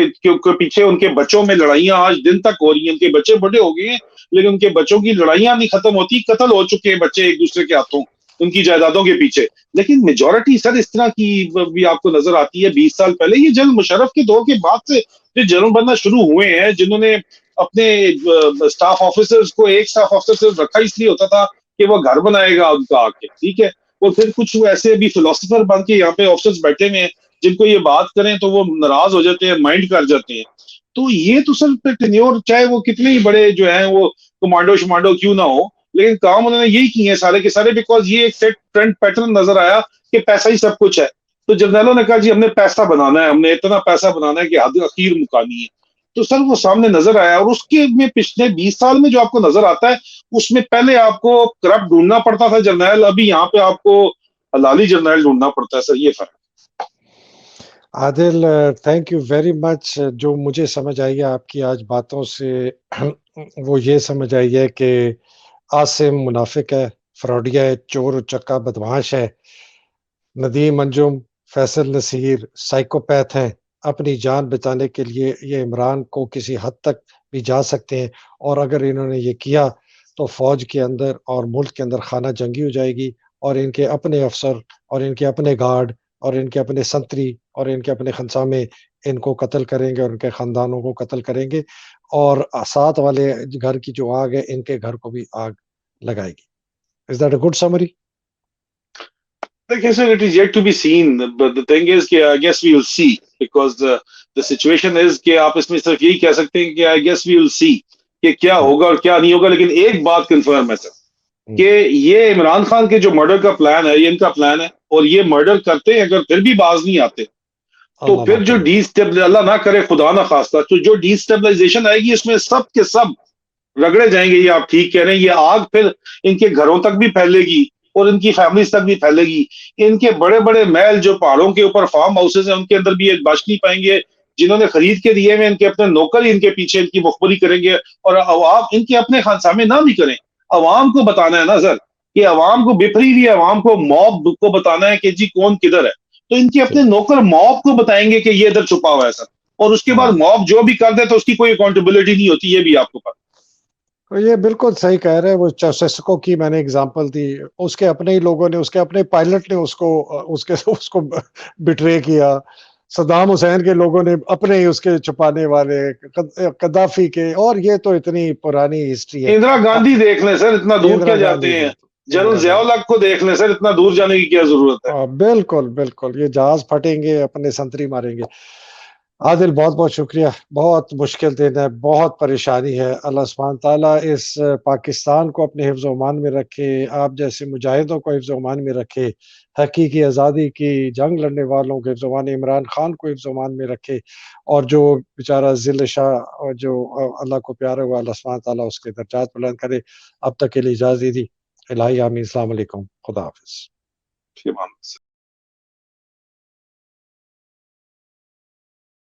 पीछे, उनके बच्चों में लड़ाइयां आज दिन तक हो रही हैं। उनके बच्चे बड़े हो गए हैं, लेकिन उनके बच्चों की लड़ाइयां नहीं खत्म होती, कत्ल हो चुके हैं बच्चे एक दूसरे के हाथों उनकी जायदादों के पीछे। लेकिन मेजोरिटी सर इस तरह की भी आपको नजर आती है। 20 साल पहले ये जनरल मुशर्रफ के दौर के बाद से जो जनरल बनना शुरू हुए हैं, जिन्होंने अपने स्टाफ ऑफिसर्स को, एक स्टाफ ऑफिसर सिर्फ रखा इसलिए होता था कि वो घर बनाएगा उनका आके, ठीक है। और फिर कुछ ऐसे भी फिलोसफर बन के यहाँ पे ऑफिसर्स बैठे हुए हैं, जिनको ये बात करें तो वो नाराज हो जाते हैं, माइंड कर जाते हैं। तो ये तो सर टेन्योर, चाहे वो कितने ही बड़े जो हैं वो कमांडो शमांडो क्यों ना हो, लेकिन काम उन्होंने यही किए हैं सारे के सारे, बिकॉज ये एक सेट ट्रेंड पैटर्न नजर आया कि पैसा ही सब कुछ है। तो जर्नैलों ने कहा जी हमने पैसा बनाना है, हमने इतना पैसा बनाना है कि हद अखीर मुकानी है। तो सर वो सामने नजर आया, और उसके में पिछले 20 साल में जो आपको नजर आता है, उसमें पहले आपको करप्ट ढूंढना पड़ता था जर्नैल, अभी यहाँ पे आपको हलाली जर्नैल ढूंढना पड़ता है सर, ये फर्क। Adil, thank you very much. जो मुझे समझ आई है आपकी आज बातों से, वो ये समझ आई है कि आसिम मुनाफिक है, फ्रॉडिया है, चोर उचक्का बदमाश है। नदीम अंजुम, फैसल नसीर साइकोपैथ हैं। अपनी जान बचाने के लिए ये इमरान को किसी हद तक भी जा सकते हैं, और अगर इन्होंने ये किया तो फौज के अंदर और मुल्क के अंदर खाना जंगी हो जाएगी, और इनके अपने अफसर और इनके अपने गार्ड और इनके अपने संतरी और इनके अपने खनसामे इनको कत्ल करेंगे और इनके खानदानों को कत्ल करेंगे, और साथ वाले घर की जो आग है, इनके घर को भी आग लगाएगी। Is that a good summary? Like I said, it is yet to be seen. But the thing is कि I guess we will see, because the situation is कि आप इसमें सिर्फ यही कह सकते हैं कि I guess we will see कि क्या होगा और क्या नहीं होगा। लेकिन एक बात कंफर्म है सर, कि ये इमरान खान के जो मर्डर का प्लान है, ये इनका प्लान है, और ये मर्डर करते हैं, अगर फिर भी बाज नहीं आते, तो अल्लाह ना फिर जो करे। अल्लाह ना करे, खुदा ना खास्ता, तो जो डिस्टेबलाइजेशन आएगी, इसमें सब के सब रगड़े जाएंगे। ये आप ठीक कह रहे हैं, ये आग फिर इनके घरों तक भी फैलेगी और इनकी फैमिलीज तक भी फैलेगी। इनके बड़े बड़े महल जो पहाड़ों के ऊपर फार्म हाउसेज हैं, उनके अंदर भी ये बच नहीं पाएंगे। जिन्होंने खरीद के दिए हुए, इनके अपने नौकर ही इनके पीछे इनकी मुखबरी करेंगे, और अवाम इनके अपने खानसामे ना भी करें। अवाम को बताना है ना सर, कि अवाम को बिफरी हुई अवाम को, मॉब को बताना है कि जी कौन किधर है, तो इनके अपने सही। नौकर मॉब को बताएंगे कि ये इधर छुपा हुआ है सर। और उसके बाद हाँ। मॉब जो भी कर दे तो उसकी कोई अकाउंटेबिलिटी नहीं होती, ये भी आपको पता। तो ये बिल्कुल सही कह रहे हैं, वो चाउसेस्को की मैंने एग्ज़ाम्पल दी, उसके अपने ही लोगों ने, उसके अपने पायलट ने उसके उसको बिट्रे किया। सद्दाम हुसैन के लोगों ने अपने ही उसके छुपाने वाले, कद्दाफ़ी के, और ये तो इतनी पुरानी हिस्ट्री है। इंदिरा गांधी देख लें सर, इतना दूर इंदिरा क्या जाते गांधी हैं। देख लो, जनरल इंदिरा गांधी। जियाउल हक को देख लें सर, इतना दूर जाने की क्या जरूरत है। बिल्कुल, बिल्कुल, ये जहाज़ फटेंगे, अपने संतरी मारेंगे। आदिल, बहुत-बहुत शुक्रिया। बहुत मुश्किल दिन है, बहुत परेशानी है। अल्लाह सुब्हान तआला इस पाकिस्तान को अपने हिफ्ज़-ओ-अमान में रखे, आप जैसे मुजाहिदों को हिफ्ज़-ओ-अमान में रखे, हकीकी आज़ादी की जंग लड़ने वालों को हिफ्ज़-ओ-अमान, इमरान खान को हिफ्ज़-ओ-अमान में रखे, और जो बेचारा ज़िल शाह, और जो अल्लाह को प्यारा हुआ, अल्लाह सुब्हान तआला उसके दर्जात बुलंद करे। अब तक के लिए इजाज़त दीजिए। इलाही आमीन। अस्सलाम वालेकुम। खुदा हाफ़िज़। ठीक है।